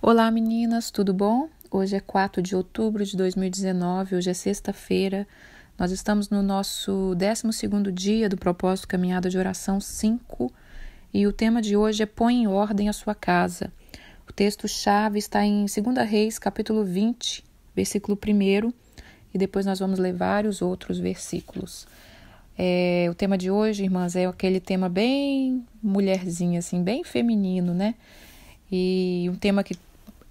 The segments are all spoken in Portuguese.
Olá meninas, tudo bom? Hoje é 4 de outubro de 2019, hoje é sexta-feira. Nós estamos no nosso 12º dia do propósito Caminhada de Oração 5 e o tema de hoje é Põe em ordem a sua casa. O texto-chave está em 2 Reis, capítulo 20, versículo 1, e depois nós vamos ler vários outros versículos. O tema de hoje, irmãs, é aquele tema bem mulherzinha, assim, bem feminino, né? E um tema que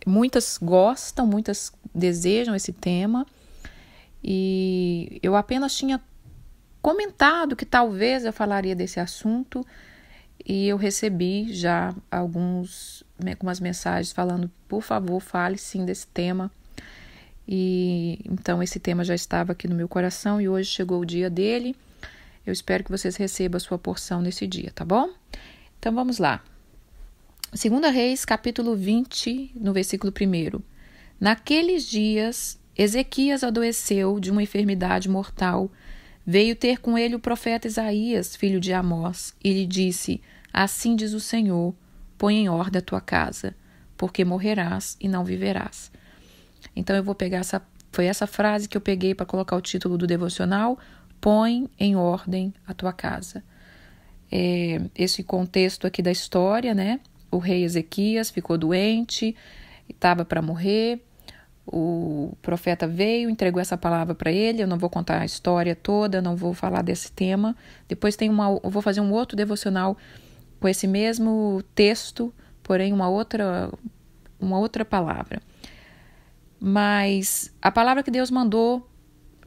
muitas gostam, muitas desejam esse tema. E eu apenas tinha comentado que talvez eu falaria desse assunto e eu recebi já algumas mensagens falando, por favor, fale sim desse tema. E então esse tema já estava aqui no meu coração e hoje chegou o dia dele. Eu espero que vocês recebam a sua porção nesse dia, tá bom? Então vamos lá. 2 Reis, capítulo 20, no versículo 1. Naqueles dias, Ezequias adoeceu de uma enfermidade mortal. Veio ter com ele o profeta Isaías, filho de Amós, e lhe disse: Assim diz o Senhor, põe em ordem a tua casa, porque morrerás e não viverás. Então eu vou pegar foi essa frase que eu peguei para colocar o título do devocional, põe em ordem a tua casa. Esse contexto aqui da história, né? O rei Ezequias ficou doente, estava para morrer. O profeta veio, entregou essa palavra para ele. Eu não vou contar a história toda, não vou falar desse tema. Depois eu vou fazer um outro devocional com esse mesmo texto, porém uma outra palavra. Mas a palavra que Deus mandou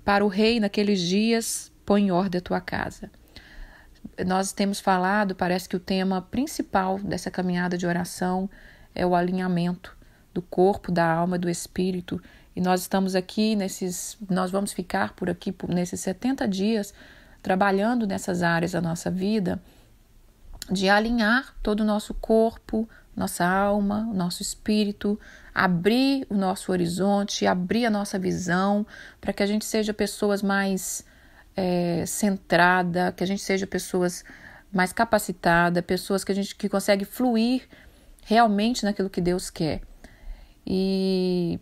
para o rei naqueles dias, põe em ordem a tua casa. Nós temos falado, parece que o tema principal dessa caminhada de oração é o alinhamento do corpo, da alma e do espírito. E nós estamos aqui, nós vamos ficar por aqui nesses 70 dias, trabalhando nessas áreas da nossa vida, de alinhar todo o nosso corpo, nossa alma, o nosso espírito, abrir o nosso horizonte, abrir a nossa visão, para que a gente seja pessoas mais centrada, que a gente seja pessoas mais capacitadas, pessoas que conseguem fluir realmente naquilo que Deus quer. E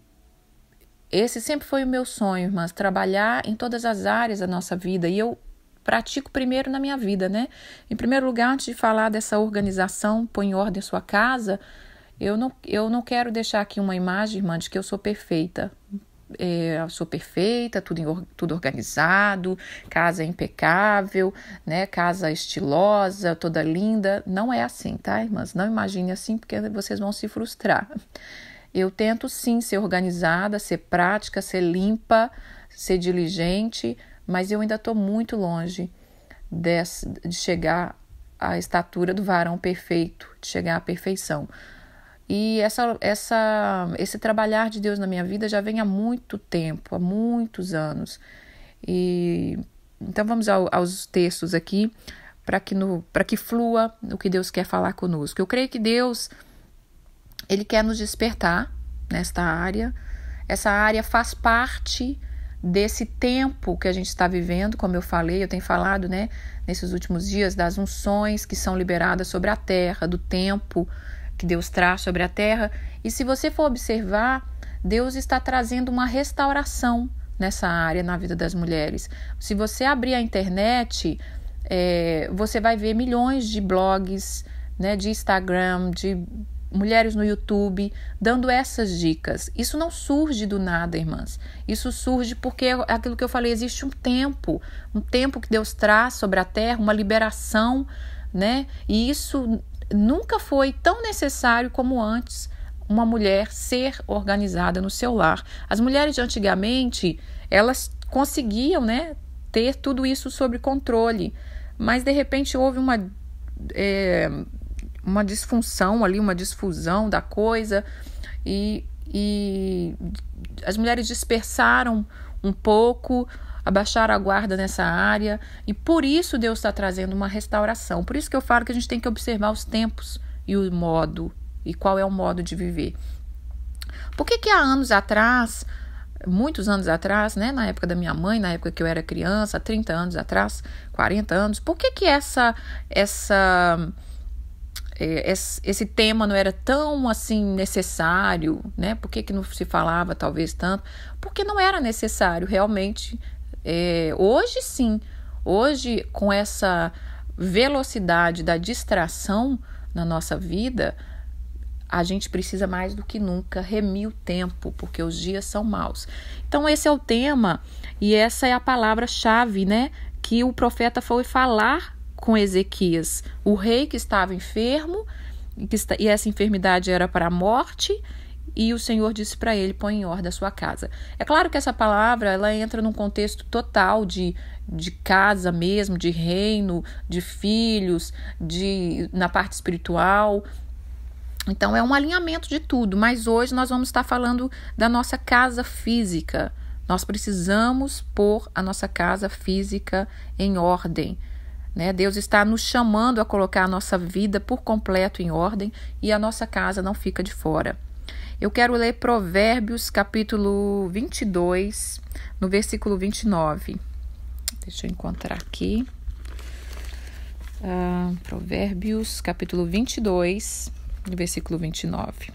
esse sempre foi o meu sonho, irmãs, trabalhar em todas as áreas da nossa vida. E eu pratico primeiro na minha vida, né? Em primeiro lugar, antes de falar dessa organização, põe em ordem a sua casa, eu não quero deixar aqui uma imagem, irmã, de que eu sou perfeita. Eu sou perfeita, tudo organizado, casa impecável, né? Casa estilosa, toda linda. Não é assim, tá, irmãs? Não imagine assim, porque vocês vão se frustrar. Eu tento sim ser organizada, ser prática, ser limpa, ser diligente, mas eu ainda estou muito longe de chegar à estatura do varão perfeito, de chegar à perfeição. E esse trabalhar de Deus na minha vida já vem há muito tempo, há muitos anos. Então vamos aos textos aqui, para que flua o que Deus quer falar conosco. Eu creio que Deus, Ele quer nos despertar nesta área. Essa área faz parte desse tempo que a gente está vivendo, como eu falei, eu tenho falado, né, nesses últimos dias, das unções que são liberadas sobre a terra, do tempo que Deus traz sobre a terra. E se você for observar, Deus está trazendo uma restauração nessa área na vida das mulheres. Se você abrir a internet, você vai ver milhões de blogs, né, de Instagram, de mulheres no YouTube, dando essas dicas. Isso não surge do nada, irmãs. Isso surge porque, aquilo que eu falei, existe um tempo que Deus traz sobre a terra, uma liberação, né? E isso nunca foi tão necessário como antes, uma mulher ser organizada no seu lar. As mulheres de antigamente, elas conseguiam, né, ter tudo isso sob controle, mas de repente houve uma disfunção ali, uma disfusão da coisa, e as mulheres dispersaram um pouco, abaixaram a guarda nessa área, e por isso Deus está trazendo uma restauração. Por isso que eu falo que a gente tem que observar os tempos e o modo, e qual é o modo de viver. Por que há anos atrás, muitos anos atrás, né, na época da minha mãe, na época que eu era criança, 30 anos atrás, 40 anos, por que esse tema não era tão assim necessário, né? Por que não se falava talvez tanto? Porque não era necessário realmente. Hoje sim, hoje com essa velocidade da distração na nossa vida, a gente precisa mais do que nunca remir o tempo, porque os dias são maus. Então esse é o tema e essa é a palavra-chave, né? Que o profeta foi falar com Ezequias, o rei que estava enfermo, e essa enfermidade era para a morte, e o Senhor disse para ele: põe em ordem a sua casa. É claro que essa palavra ela entra num contexto total de casa mesmo, de reino, de filhos, na parte espiritual. Então é um alinhamento de tudo, mas hoje nós vamos estar falando da nossa casa física. Nós precisamos pôr a nossa casa física em ordem. Né? Deus está nos chamando a colocar a nossa vida por completo em ordem e a nossa casa não fica de fora. Eu quero ler Provérbios capítulo 22, no versículo 29. Deixa eu encontrar aqui. Provérbios capítulo 22, no versículo 29.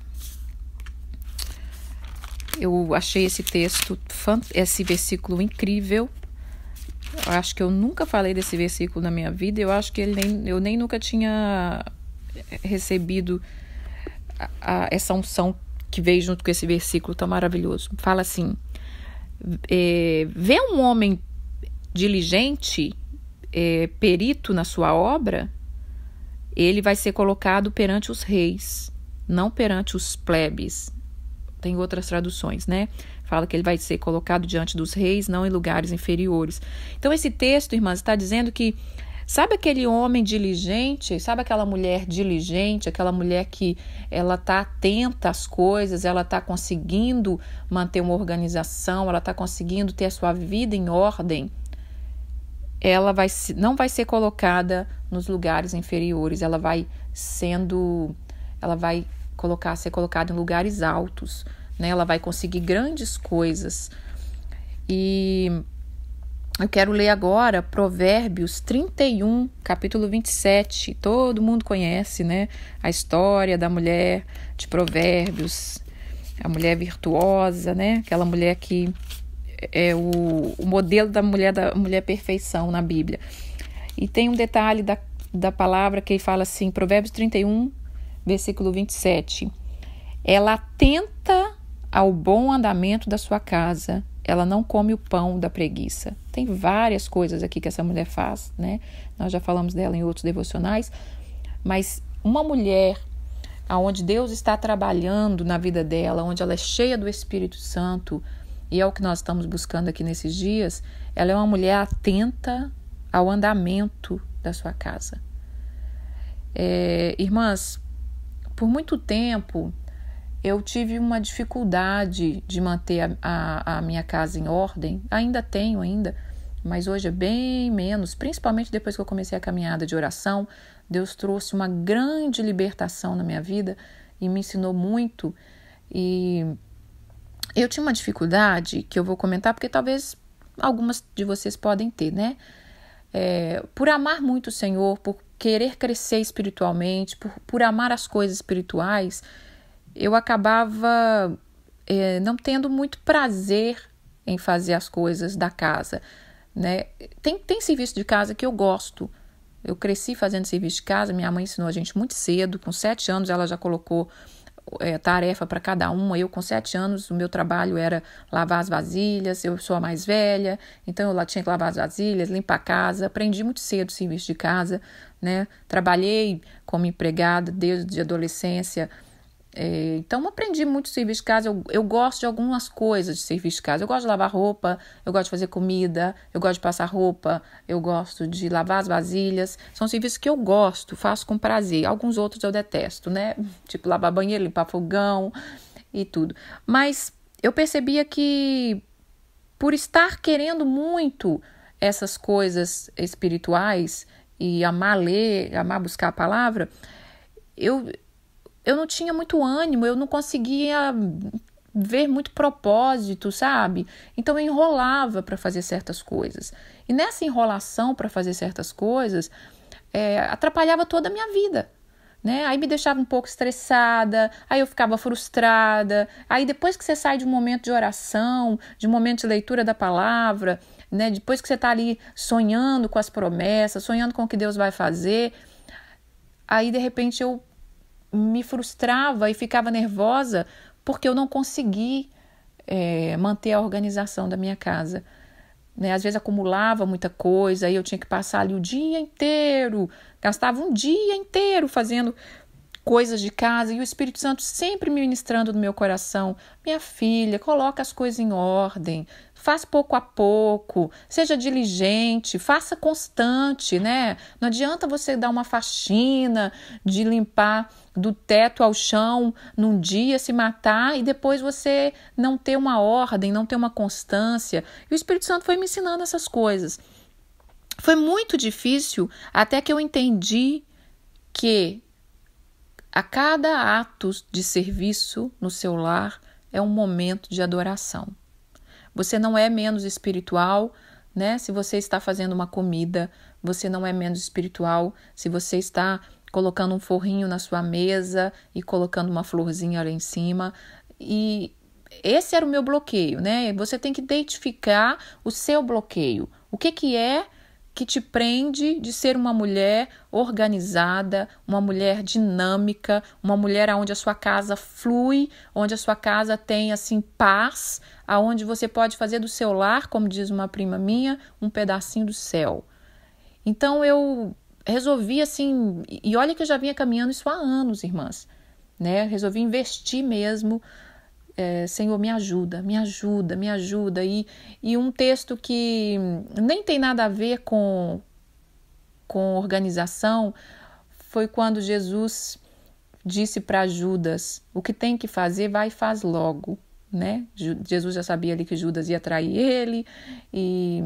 Eu achei esse versículo incrível. Eu acho que eu nunca falei desse versículo na minha vida. Eu acho que eu nem nunca tinha recebido essa unção que veio junto com esse versículo tão maravilhoso. Fala assim: vê um homem diligente, perito na sua obra, ele vai ser colocado perante os reis, não perante os plebes. Tem outras traduções, né? Fala que ele vai ser colocado diante dos reis, não em lugares inferiores. Então esse texto, irmãs, está dizendo que, sabe aquele homem diligente, sabe aquela mulher diligente, aquela mulher que ela está atenta às coisas, ela está conseguindo manter uma organização, ela está conseguindo ter a sua vida em ordem, ela não vai ser colocada nos lugares inferiores, ela vai ser colocada em lugares altos, né? Ela vai conseguir grandes coisas. E eu quero ler agora Provérbios 31, capítulo 27. Todo mundo conhece, né? A história da mulher de Provérbios, a mulher virtuosa, né? Aquela mulher que é o modelo da mulher perfeição na Bíblia. E tem um detalhe da palavra que fala assim, Provérbios 31, versículo 27. Ela atenta ao bom andamento da sua casa, ela não come o pão da preguiça. Tem várias coisas aqui que essa mulher faz, né? Nós já falamos dela em outros devocionais, mas uma mulher onde Deus está trabalhando na vida dela, onde ela é cheia do Espírito Santo, e é o que nós estamos buscando aqui nesses dias, ela é uma mulher atenta ao andamento da sua casa. Irmãs, por muito tempo eu tive uma dificuldade de manter a minha casa em ordem. Ainda tenho, mas hoje é bem menos, principalmente depois que eu comecei a caminhada de oração. Deus trouxe uma grande libertação na minha vida e me ensinou muito. E eu tinha uma dificuldade que eu vou comentar, porque talvez algumas de vocês podem ter, né? Por amar muito o Senhor, por querer crescer espiritualmente, por amar as coisas espirituais, eu acabava não tendo muito prazer em fazer as coisas da casa, né? Tem serviço de casa que eu gosto. Eu cresci fazendo serviço de casa, minha mãe ensinou a gente muito cedo, com 7 anos ela já colocou tarefa para cada uma. Eu com 7 anos, o meu trabalho era lavar as vasilhas, eu sou a mais velha, então eu tinha que lavar as vasilhas, limpar a casa. Aprendi muito cedo serviço de casa, né? Trabalhei como empregada desde a adolescência. Então aprendi muito serviço de casa. Eu gosto de algumas coisas de serviço de casa. Eu gosto de lavar roupa, eu gosto de fazer comida, eu gosto de passar roupa, eu gosto de lavar as vasilhas. São serviços que eu gosto, faço com prazer. Alguns outros eu detesto, né? Tipo lavar banheiro, limpar fogão e tudo. Mas eu percebia que por estar querendo muito essas coisas espirituais e amar ler, amar buscar a palavra, eu não tinha muito ânimo, eu não conseguia ver muito propósito, sabe? Então eu enrolava para fazer certas coisas. E nessa enrolação para fazer certas coisas, atrapalhava toda a minha vida. né? Aí me deixava um pouco estressada, aí eu ficava frustrada. Aí depois que você sai de um momento de oração, de um momento de leitura da palavra, né? Depois que você está ali sonhando com as promessas, sonhando com o que Deus vai fazer, aí de repente eu me frustrava e ficava nervosa porque eu não consegui manter a organização da minha casa. Né? Às vezes acumulava muita coisa, aí eu tinha que passar ali o dia inteiro, gastava um dia inteiro fazendo coisas de casa, e o Espírito Santo sempre me ministrando no meu coração: minha filha, coloca as coisas em ordem, faz pouco a pouco, seja diligente, faça constante, né? Não adianta você dar uma faxina de limpar do teto ao chão num dia, se matar, e depois você não ter uma ordem, não ter uma constância. E o Espírito Santo foi me ensinando essas coisas. Foi muito difícil até que eu entendi que a cada ato de serviço no seu lar é um momento de adoração. Você não é menos espiritual, né? Se você está fazendo uma comida, você não é menos espiritual se você está colocando um forrinho na sua mesa e colocando uma florzinha lá em cima. E esse era o meu bloqueio, né? Você tem que identificar o seu bloqueio. O que é que te prende de ser uma mulher organizada, uma mulher dinâmica, uma mulher onde a sua casa flui, onde a sua casa tem assim paz, aonde você pode fazer do seu lar, como diz uma prima minha, um pedacinho do céu. Então eu resolvi assim, e olha que eu já vinha caminhando isso há anos, irmãs, né? Resolvi investir mesmo. Senhor, me ajuda, me ajuda, me ajuda. E um texto que nem tem nada a ver com organização foi quando Jesus disse para Judas: o que tem que fazer, vai e faz logo, né? Jesus já sabia ali que Judas ia trair ele, e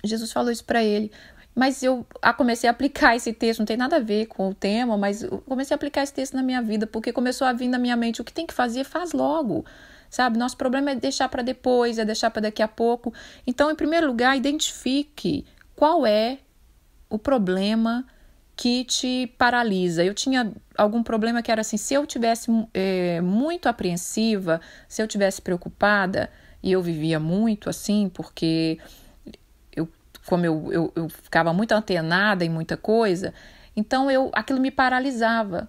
Jesus falou isso para ele. Mas eu comecei a aplicar esse texto, não tem nada a ver com o tema, mas eu comecei a aplicar esse texto na minha vida, porque começou a vir na minha mente: o que tem que fazer, faz logo, sabe? Nosso problema é deixar para depois, é deixar para daqui a pouco. Então, em primeiro lugar, identifique qual é o problema que te paralisa. Eu tinha algum problema que era assim: se eu tivesse muito apreensiva, se eu tivesse preocupada, e eu vivia muito assim, porque como eu ficava muito antenada em muita coisa, então aquilo me paralisava.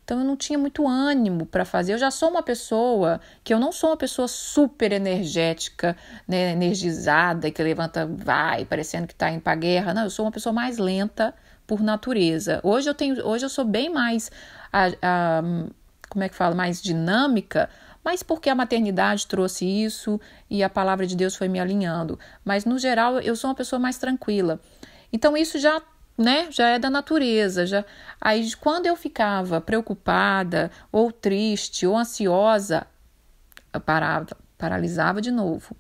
Então eu não tinha muito ânimo para fazer. Eu já sou uma pessoa que eu não sou uma pessoa super energética, né, energizada, que levanta, vai, parecendo que está indo para a guerra. Não, eu sou uma pessoa mais lenta por natureza. Hoje eu sou bem mais, como é que fala, mais dinâmica, mas porque a maternidade trouxe isso e a palavra de Deus foi me alinhando. Mas, no geral, eu sou uma pessoa mais tranquila. Então, isso já é da natureza. Aí, quando eu ficava preocupada, ou triste, ou ansiosa, eu paralisava de novo.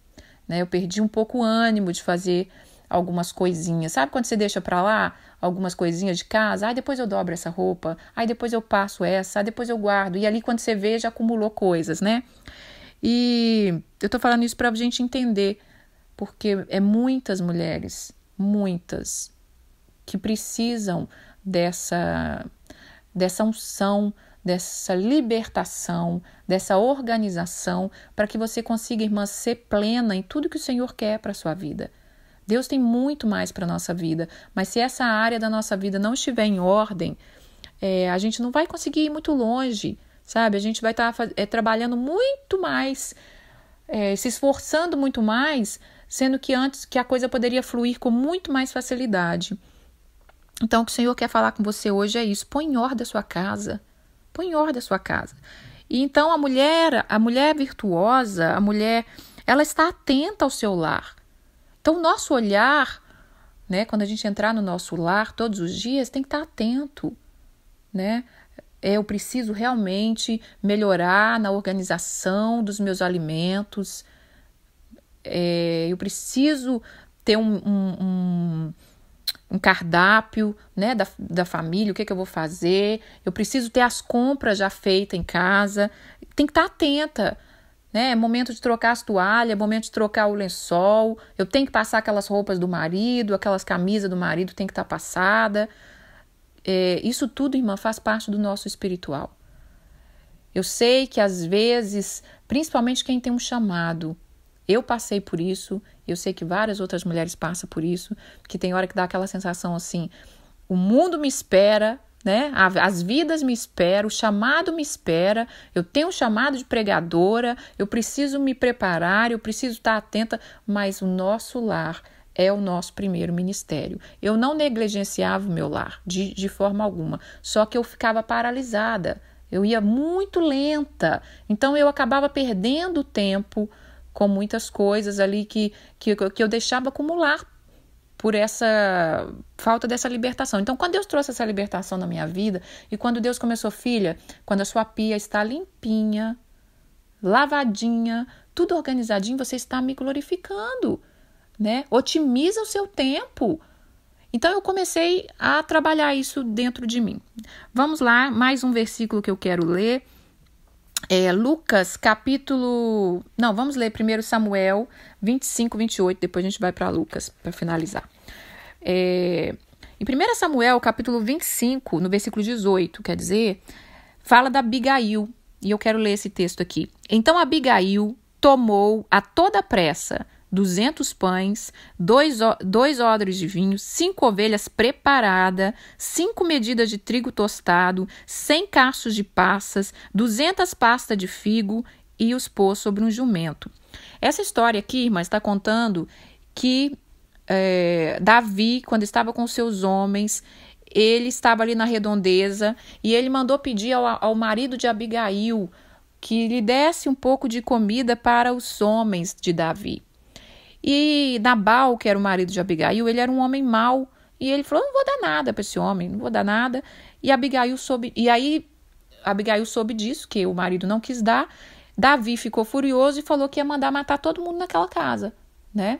Né? Eu perdi um pouco o ânimo de fazer algumas coisinhas. Sabe quando você deixa para lá algumas coisinhas de casa? Aí depois eu dobro essa roupa, aí depois eu passo essa, aí depois eu guardo. E ali quando você vê, já acumulou coisas, né? E eu tô falando isso pra gente entender, porque é muitas mulheres, muitas, que precisam dessa unção, dessa libertação, dessa organização, para que você consiga, irmã, ser plena em tudo que o Senhor quer para a sua vida. Deus tem muito mais para a nossa vida, mas se essa área da nossa vida não estiver em ordem, a gente não vai conseguir ir muito longe, sabe? A gente vai estar trabalhando muito mais, se esforçando muito mais, sendo que antes que a coisa poderia fluir com muito mais facilidade. Então, o que o Senhor quer falar com você hoje é isso: põe em ordem a sua casa, põe em ordem a sua casa. E então a mulher virtuosa, a mulher, ela está atenta ao seu lar. Então, o nosso olhar, né, quando a gente entrar no nosso lar todos os dias, tem que estar atento, né? Eu preciso realmente melhorar na organização dos meus alimentos. Eu preciso ter um cardápio, né, da família, o que eu vou fazer. Eu preciso ter as compras já feitas em casa. Tem que estar atenta. Né? É momento de trocar as toalhas, é momento de trocar o lençol, eu tenho que passar aquelas roupas do marido, aquelas camisas do marido tem que estar passada. isso tudo, irmã, faz parte do nosso espiritual. Eu sei que às vezes, principalmente quem tem um chamado, eu passei por isso, eu sei que várias outras mulheres passam por isso, que tem hora que dá aquela sensação assim, o mundo me espera, né? As vidas me esperam, o chamado me espera, eu tenho um chamado de pregadora, eu preciso me preparar, eu preciso estar atenta, mas o nosso lar é o nosso primeiro ministério. Eu não negligenciava o meu lar, de forma alguma, só que eu ficava paralisada, eu ia muito lenta, então eu acabava perdendo tempo com muitas coisas ali que eu deixava acumular por essa falta dessa libertação. Então, quando Deus trouxe essa libertação na minha vida, e quando Deus começou, filha, quando a sua pia está limpinha, lavadinha, tudo organizadinho, você está me glorificando, né? Otimiza o seu tempo. Então, eu comecei a trabalhar isso dentro de mim. Vamos lá, mais um versículo que eu quero ler. Lucas, capítulo... Não, vamos ler primeiro Samuel 25, 28, depois a gente vai para Lucas, para finalizar. Em 1 Samuel, capítulo 25, no versículo 18, quer dizer, fala da Abigail, e eu quero ler esse texto aqui. Então Abigail tomou a toda pressa 200 pães, 2 odres de vinho, 5 ovelhas preparadas, 5 medidas de trigo tostado, 100 cachos de passas, 200 pastas de figo e os pôs sobre um jumento. Essa história aqui, irmã, está contando que Davi, quando estava com seus homens, ele estava ali na redondeza e ele mandou pedir ao marido de Abigail que lhe desse um pouco de comida para os homens de Davi. E Nabal, que era o marido de Abigail, ele era um homem mau. E ele falou, não vou dar nada para esse homem, não vou dar nada. E Abigail soube disso, que o marido não quis dar. Davi ficou furioso e falou que ia mandar matar todo mundo naquela casa, né?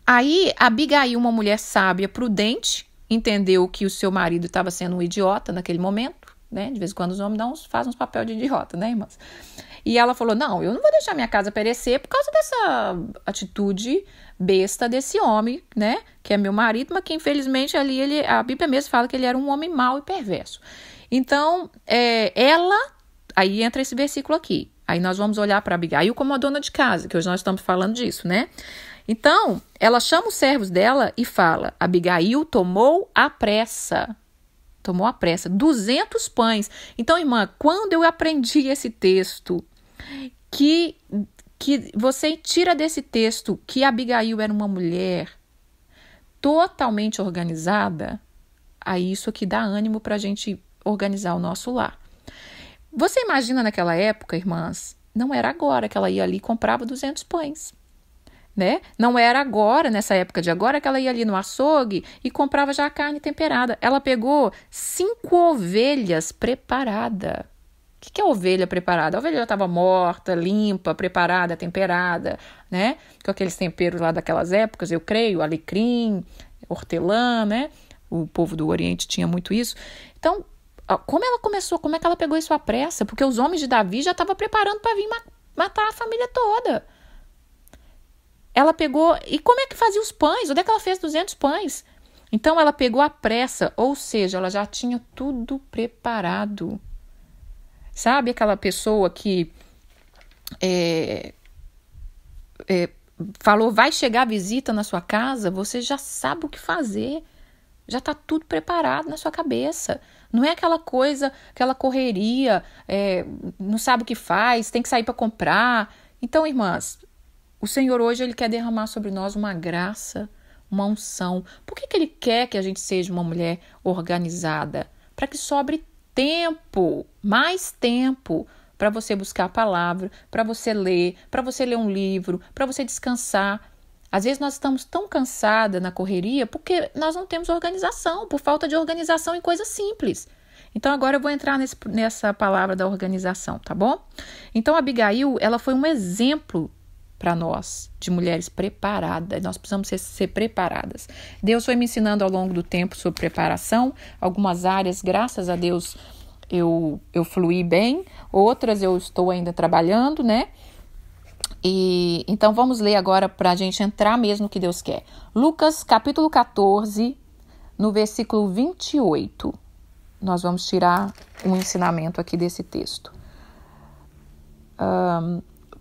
Aí Abigail, uma mulher sábia, prudente, entendeu que o seu marido estava sendo um idiota naquele momento, né? De vez em quando os homens fazem uns papel de idiota, né, irmãs? E ela falou, não, eu não vou deixar minha casa perecer por causa dessa atitude besta desse homem, né? Que é meu marido, mas que infelizmente ali a Bíblia mesmo fala que ele era um homem mau e perverso. Então, aí entra esse versículo aqui. Aí nós vamos olhar para Abigail como a dona de casa, que hoje nós estamos falando disso, né? Então, ela chama os servos dela e fala, Abigail tomou a pressa 200 pães. Então, irmã, quando eu aprendi esse texto, que você tira desse texto que Abigail era uma mulher totalmente organizada, aí isso aqui dá ânimo para a gente organizar o nosso lar. Você imagina naquela época, irmãs, não era agora que ela ia ali e comprava 200 pães. Né? Não era agora, nessa época de agora, que ela ia ali no açougue e comprava já a carne temperada. Ela pegou 5 ovelhas preparadas. O que é ovelha preparada? A ovelha já estava morta, limpa, preparada, temperada, né? Com aqueles temperos lá daquelas épocas, eu creio, alecrim, hortelã, né? O povo do Oriente tinha muito isso. Então, como é que ela pegou isso à pressa? Porque os homens de Davi já estavam preparando para vir matar a família toda. Ela pegou... E como é que fazia os pães? Onde é que ela fez 200 pães? Então, ela pegou à pressa, ou seja, ela já tinha tudo preparado. Sabe aquela pessoa que falou, vai chegar a visita na sua casa, você já sabe o que fazer. Já está tudo preparado na sua cabeça. Não é aquela coisa, aquela correria, não sabe o que faz, tem que sair para comprar. Então, irmãs, o Senhor hoje ele quer derramar sobre nós uma graça, uma unção. Por que Ele quer que a gente seja uma mulher organizada? Para que sobre tempo, mais tempo, para você buscar a palavra, para você ler um livro, para você descansar. Às vezes nós estamos tão cansadas na correria porque nós não temos organização, por falta de organização em coisas simples. Então agora eu vou entrar nessa palavra da organização, tá bom? Então a Abigail, ela foi um exemplo para nós, de mulheres preparadas. Nós precisamos ser preparadas. Deus foi me ensinando ao longo do tempo sobre preparação. Algumas áreas, graças a Deus, eu fluí bem. Outras eu estou ainda trabalhando, né? E então vamos ler agora para a gente entrar mesmo no que Deus quer. Lucas, capítulo 14, no versículo 28. Nós vamos tirar um ensinamento aqui desse texto.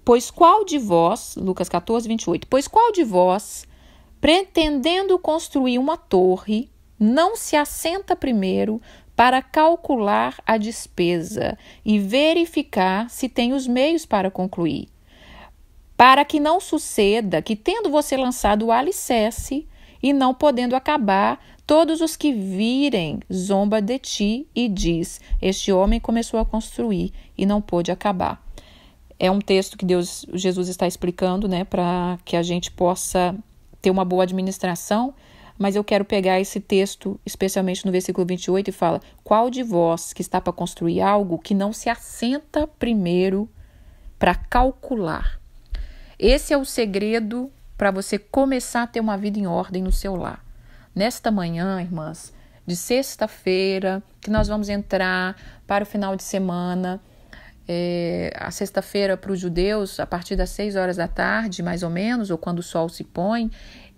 Pois qual de vós, Lucas 14, 28, pois qual de vós, pretendendo construir uma torre, não se assenta primeiro para calcular a despesa e verificar se tem os meios para concluir? Para que não suceda que, tendo você lançado o alicerce e não podendo acabar, todos os que virem zomba de ti e diz: este homem começou a construir e não pôde acabar. É um texto que Jesus está explicando, né, para que a gente possa ter uma boa administração, mas eu quero pegar esse texto, especialmente no versículo 28, e fala: qual de vós que está para construir algo que não se assenta primeiro para calcular? Esse é o segredo para você começar a ter uma vida em ordem no seu lar. Nesta manhã, irmãs, de sexta-feira, que nós vamos entrar para o final de semana, a sexta-feira para os judeus, a partir das 6 horas da tarde, mais ou menos, ou quando o sol se põe,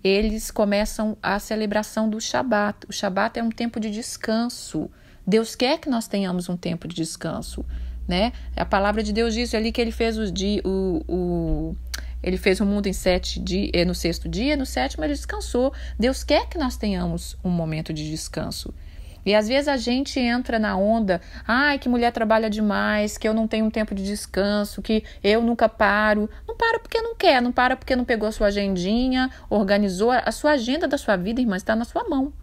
eles começam a celebração do Shabat. O Shabat é um tempo de descanso. Deus quer que nós tenhamos um tempo de descanso, né? A palavra de Deus diz ali que ele fez ele fez o mundo em 7 dias, no sexto dia, no sétimo ele descansou. Deus quer que nós tenhamos um momento de descanso. E às vezes a gente entra na onda: ai, que mulher trabalha demais, que eu não tenho um tempo de descanso, que eu nunca paro. Não para porque não quer, não para porque não pegou a sua agendinha, organizou. A sua agenda da sua vida, irmã, está na sua mão,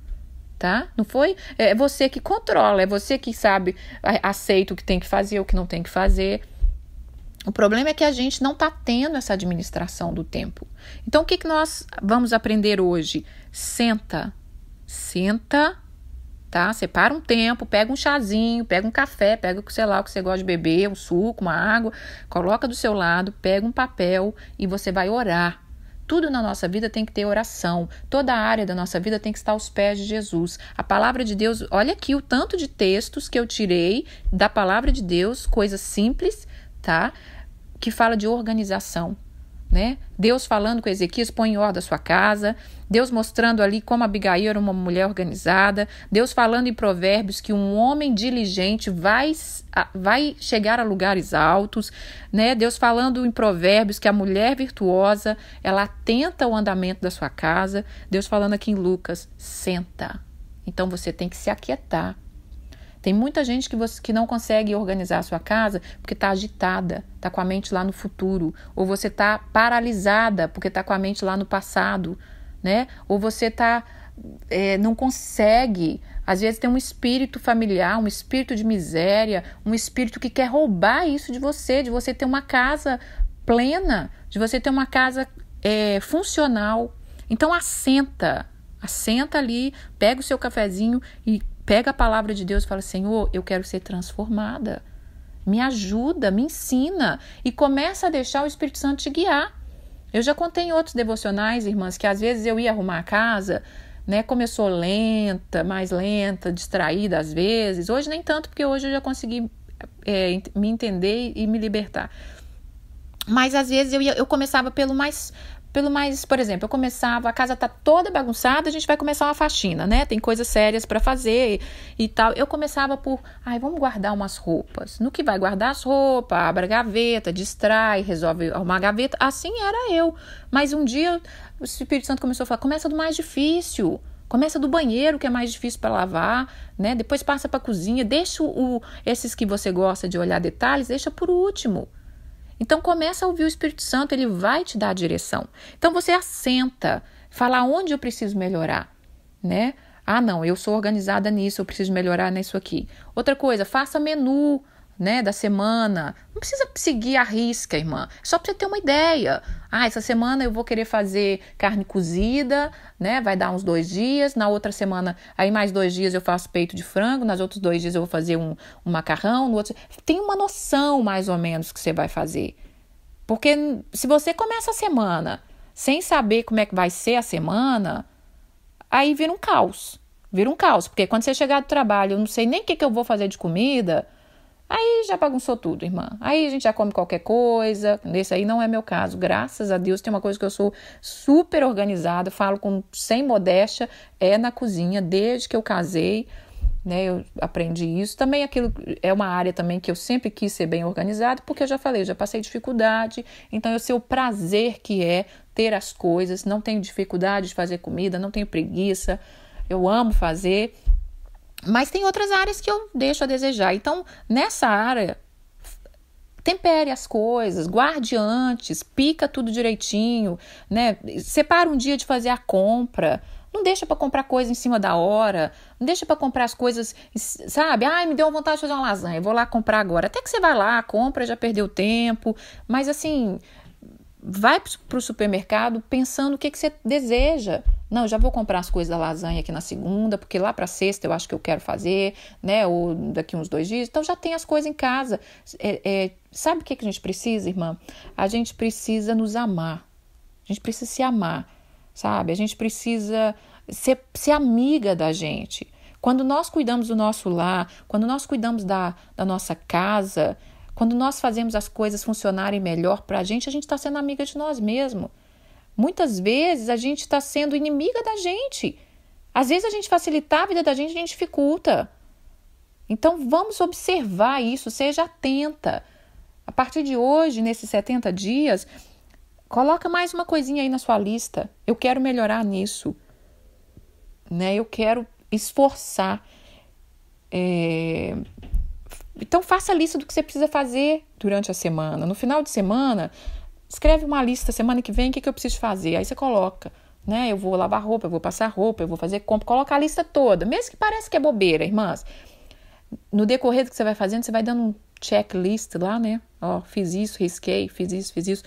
tá? Não foi? É você que controla, é você que sabe, aceita o que tem que fazer, o que não tem que fazer. O problema é que a gente não está tendo essa administração do tempo. Então, o que nós vamos aprender hoje? Senta, tá? Separa um tempo, pega um chazinho, pega um café, pega, sei lá, o que você gosta de beber, um suco, uma água, coloca do seu lado, pega um papel e você vai orar. Tudo na nossa vida tem que ter oração. Toda a área da nossa vida tem que estar aos pés de Jesus. A palavra de Deus, olha aqui o tanto de textos que eu tirei da palavra de Deus, coisas simples, tá? Que fala de organização, né? Deus falando com Ezequias: põe em ordem a sua casa. Deus mostrando ali como Abigail era uma mulher organizada. Deus falando em Provérbios que um homem diligente vai chegar a lugares altos, né? Deus falando em Provérbios que a mulher virtuosa, ela atenta ao andamento da sua casa. Deus falando aqui em Lucas: senta. Então você tem que se aquietar. Tem muita gente que não consegue organizar a sua casa porque está agitada, está com a mente lá no futuro. Ou você está paralisada porque está com a mente lá no passado, né? Ou você não consegue. Às vezes tem um espírito familiar, um espírito de miséria, um espírito que quer roubar isso de você ter uma casa plena, de você ter uma casa funcional. Então assenta ali, pega o seu cafezinho e pega a palavra de Deus e fala: Senhor, eu quero ser transformada. Me ajuda, me ensina. E começa a deixar o Espírito Santo te guiar. Eu já contei em outros devocionais, irmãs, que às vezes eu ia arrumar a casa, né? Começou mais lenta, distraída às vezes. Hoje nem tanto, porque hoje eu já consegui me entender e me libertar. Mas às vezes eu começava pelo mais, por exemplo, a casa tá toda bagunçada, a gente vai começar uma faxina, né? Tem coisas sérias para fazer e tal. Eu começava vamos guardar umas roupas. No que vai guardar as roupas, abre a gaveta, distrai, resolve arrumar a gaveta. Assim era eu. Mas um dia o Espírito Santo começou a falar: começa do mais difícil. Começa do banheiro, que é mais difícil para lavar, né? Depois passa para a cozinha, deixa esses que você gosta de olhar detalhes, deixa por último. Então começa a ouvir o Espírito Santo, ele vai te dar a direção. Então você assenta, fala onde eu preciso melhorar, né? Ah, não, eu sou organizada nisso, eu preciso melhorar nisso aqui. Outra coisa, faça menu, né, da semana. Não precisa seguir a risca, irmã. Só para você ter uma ideia. Ah, essa semana eu vou querer fazer carne cozida, né? Vai dar uns 2 dias. Na outra semana, aí mais 2 dias eu faço peito de frango. Nos outros 2 dias eu vou fazer um macarrão. No outro... Tem uma noção, mais ou menos, que você vai fazer. Porque se você começa a semana sem saber como é que vai ser a semana, aí vira um caos. Porque quando você chegar do trabalho, eu não sei nem o que eu vou fazer de comida... aí já bagunçou tudo, irmã. Aí a gente já come qualquer coisa. Esse aí não é meu caso. Graças a Deus tem uma coisa que eu sou super organizada, falo sem modéstia, é na cozinha, desde que eu casei, né? Eu aprendi isso. Também aquilo é uma área também que eu sempre quis ser bem organizado, porque eu já falei, eu já passei dificuldade, então eu sei o prazer que é ter as coisas, não tenho dificuldade de fazer comida, não tenho preguiça, eu amo fazer. Mas tem outras áreas que eu deixo a desejar. Então, nessa área, tempere as coisas, guarde antes, pica tudo direitinho, né? Separa um dia de fazer a compra. Não deixa para comprar coisa em cima da hora. Não deixa para comprar as coisas, sabe? Ai, me deu vontade de fazer uma lasanha, eu vou lá comprar agora. Até que você vai lá, compra, já perdeu tempo. Mas assim, vai para o supermercado pensando o que você deseja. Não, já vou comprar as coisas da lasanha aqui na segunda, porque lá para sexta eu acho que eu quero fazer, né? Ou daqui uns 2 dias. Então já tem as coisas em casa. Sabe o que a gente precisa, irmã? A gente precisa nos amar. A gente precisa se amar, sabe? A gente precisa ser amiga da gente. Quando nós cuidamos do nosso lar, quando nós cuidamos da nossa casa, quando nós fazemos as coisas funcionarem melhor para a gente está sendo amiga de nós mesmos. Muitas vezes a gente está sendo inimiga da gente. Às vezes a gente facilitar a vida da gente dificulta. Então vamos observar isso, seja atenta. A partir de hoje, nesses 70 dias, coloca mais uma coisinha aí na sua lista. Eu quero melhorar nisso, né? Eu quero esforçar. Então faça a lista do que você precisa fazer durante a semana. No final de semana, escreve uma lista, semana que vem, o que eu preciso fazer? Aí você coloca, né? Eu vou lavar roupa, eu vou passar roupa, eu vou fazer compra. Coloca a lista toda, mesmo que pareça que é bobeira, irmãs. No decorrer do que você vai fazendo, você vai dando um checklist lá, né? Ó, fiz isso, risquei, fiz isso.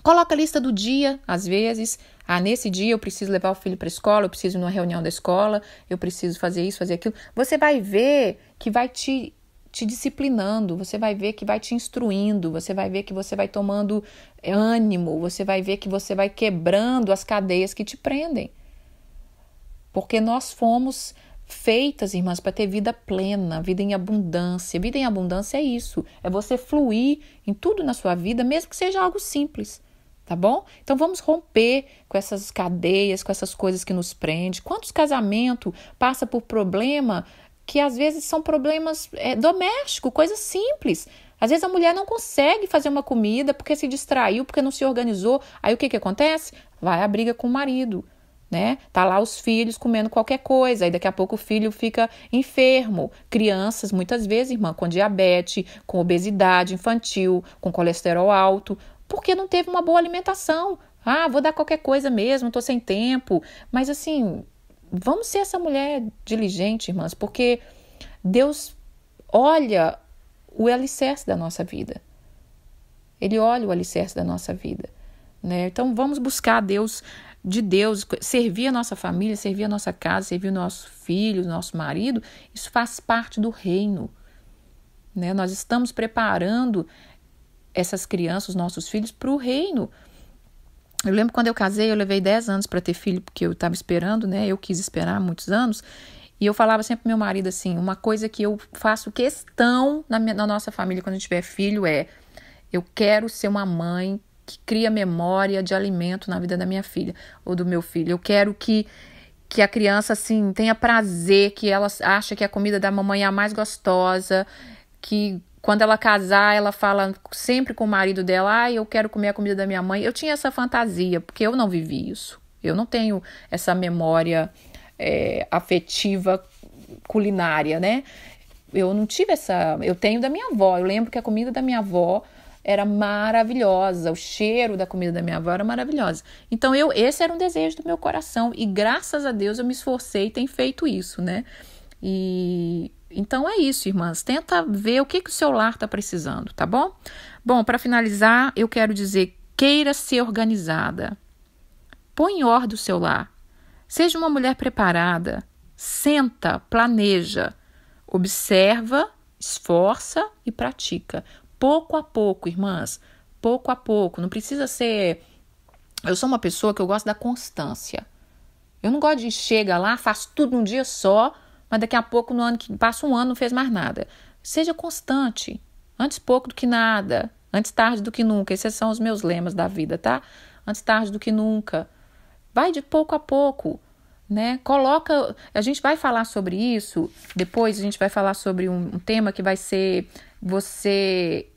Coloca a lista do dia, às vezes. Nesse dia eu preciso levar o filho para a escola, eu preciso ir numa reunião da escola, eu preciso fazer isso, fazer aquilo. Você vai ver que vai te disciplinando, você vai ver que vai te instruindo, você vai ver que você vai tomando ânimo, você vai ver que você vai quebrando as cadeias que te prendem. Porque nós fomos feitas, irmãs, para ter vida plena, vida em abundância. Vida em abundância é isso, é você fluir em tudo na sua vida, mesmo que seja algo simples, tá bom? Então vamos romper com essas cadeias, com essas coisas que nos prendem. Quantos casamentos passam por problema que às vezes são problemas domésticos, coisas simples. Às vezes a mulher não consegue fazer uma comida porque se distraiu, porque não se organizou. Aí o que acontece? Vai a briga com o marido, né? Tá lá os filhos comendo qualquer coisa, aí daqui a pouco o filho fica enfermo. Crianças, muitas vezes, irmã, com diabetes, com obesidade infantil, com colesterol alto, porque não teve uma boa alimentação. Vou dar qualquer coisa mesmo, tô sem tempo. Mas assim, vamos ser essa mulher diligente, irmãs, porque Deus olha o alicerce da nossa vida. Ele olha o alicerce da nossa vida, né? Então vamos buscar Deus, servir a nossa família, servir a nossa casa, servir o nosso filho, o nosso marido. Isso faz parte do reino, né? Nós estamos preparando essas crianças, os nossos filhos, para o reino. Eu lembro quando eu casei, eu levei 10 anos para ter filho, porque eu estava esperando, né? Eu quis esperar muitos anos. E eu falava sempre pro meu marido assim, uma coisa que eu faço questão na nossa família quando a gente tiver filho eu quero ser uma mãe que cria memória de alimento na vida da minha filha ou do meu filho. Eu quero que a criança assim tenha prazer, que ela acha que a comida da mamãe é a mais gostosa, que quando ela casar, ela fala sempre com o marido dela, eu quero comer a comida da minha mãe. Eu tinha essa fantasia, porque eu não vivi isso. Eu não tenho essa memória afetiva culinária, né? Eu não tive eu tenho da minha avó. Eu lembro que a comida da minha avó era maravilhosa. O cheiro da comida da minha avó era maravilhosa. Então, esse era um desejo do meu coração. E graças a Deus eu me esforcei e tenho feito isso, né? Então é isso, irmãs. Tenta ver o que o seu lar está precisando, tá bom? Bom, para finalizar, eu quero dizer, queira ser organizada. Põe em ordem o seu lar. Seja uma mulher preparada. Senta, planeja, observa, esforça e pratica. Pouco a pouco, irmãs. Pouco a pouco. Não precisa ser... Eu sou uma pessoa que eu gosto da constância. Eu não gosto de chega lá, faço tudo num dia só, mas daqui a pouco, no ano que passa um ano, não fez mais nada. Seja constante. Antes pouco do que nada. Antes tarde do que nunca. Esses são os meus lemas da vida, tá? Antes tarde do que nunca. Vai de pouco a pouco, né? Coloca... A gente vai falar sobre isso. Depois a gente vai falar sobre um tema que vai ser você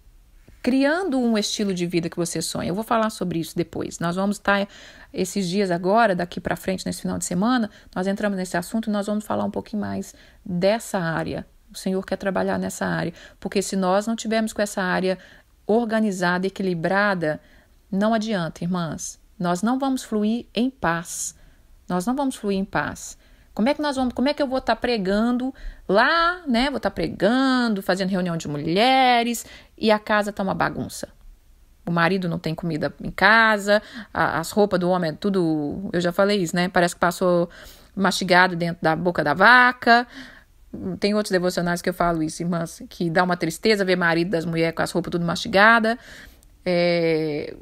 criando um estilo de vida que você sonha. Eu vou falar sobre isso depois. Nós vamos estar esses dias agora, daqui para frente, nesse final de semana, nós entramos nesse assunto e nós vamos falar um pouquinho mais dessa área. O Senhor quer trabalhar nessa área, porque se nós não tivermos com essa área organizada, equilibrada, não adianta, irmãs. Nós não vamos fluir em paz. Nós não vamos fluir em paz. Como é que eu vou estar pregando lá, né? Vou estar pregando, fazendo reunião de mulheres e a casa tá uma bagunça. O marido não tem comida em casa, as roupas do homem é tudo, eu já falei isso, né? Parece que passou mastigado dentro da boca da vaca. Tem outros devocionais que eu falo isso, irmãs, que dá uma tristeza ver marido das mulheres com as roupas tudo mastigada.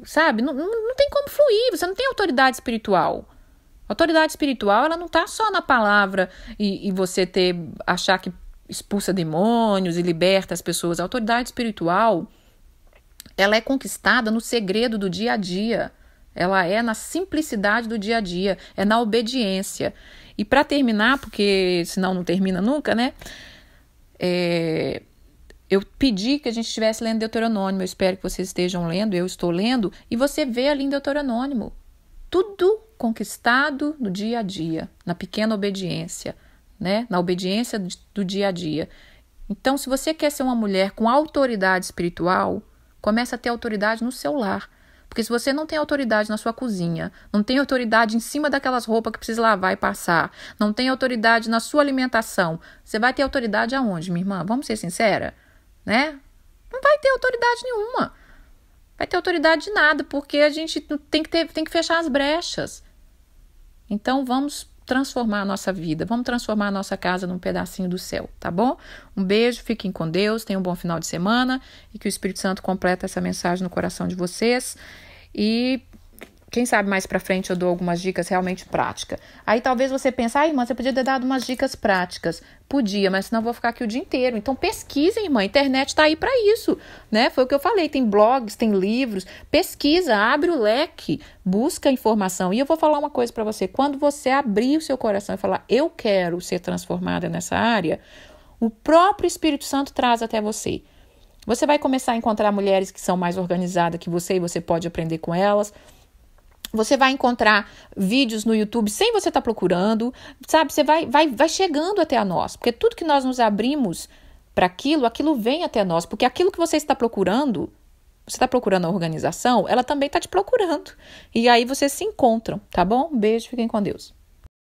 Sabe? Não tem como fluir, você não tem autoridade espiritual. Autoridade espiritual, ela não está só na palavra e você achar que expulsa demônios e liberta as pessoas. A autoridade espiritual, ela é conquistada no segredo do dia a dia. Ela é na simplicidade do dia a dia, é na obediência. E para terminar, porque senão não termina nunca, né? Eu pedi que a gente estivesse lendo Deuteronômio. Eu espero que vocês estejam lendo, eu estou lendo. E você vê ali em Deuteronômio. Tudo conquistado no dia a dia, na pequena obediência, né? Na obediência do dia a dia. Então, se você quer ser uma mulher com autoridade espiritual, comece a ter autoridade no seu lar. Porque se você não tem autoridade na sua cozinha, não tem autoridade em cima daquelas roupas que precisa lavar e passar, não tem autoridade na sua alimentação, você vai ter autoridade aonde, minha irmã? Vamos ser sincera, né? Não vai ter autoridade nenhuma. Vai ter autoridade de nada, porque a gente tem que fechar as brechas. Então, vamos transformar a nossa vida, vamos transformar a nossa casa num pedacinho do céu, tá bom? Um beijo, fiquem com Deus, tenham um bom final de semana e que o Espírito Santo complete essa mensagem no coração de vocês. E quem sabe mais pra frente eu dou algumas dicas realmente práticas. Aí talvez você pense, irmã, você podia ter dado umas dicas práticas. Podia, mas senão eu vou ficar aqui o dia inteiro. Então pesquisa, irmã, a internet tá aí pra isso, né? Foi o que eu falei, tem blogs, tem livros. Pesquisa, abre o leque, busca informação. E eu vou falar uma coisa pra você, quando você abrir o seu coração e falar, eu quero ser transformada nessa área, o próprio Espírito Santo traz até você. Você vai começar a encontrar mulheres que são mais organizadas que você e você pode aprender com elas. Você vai encontrar vídeos no YouTube sem você estar procurando, sabe? Você vai chegando até a nós, porque tudo que nós nos abrimos para aquilo vem até nós, porque aquilo que você está procurando a organização, ela também está te procurando. E aí vocês se encontram, tá bom? Um beijo, fiquem com Deus.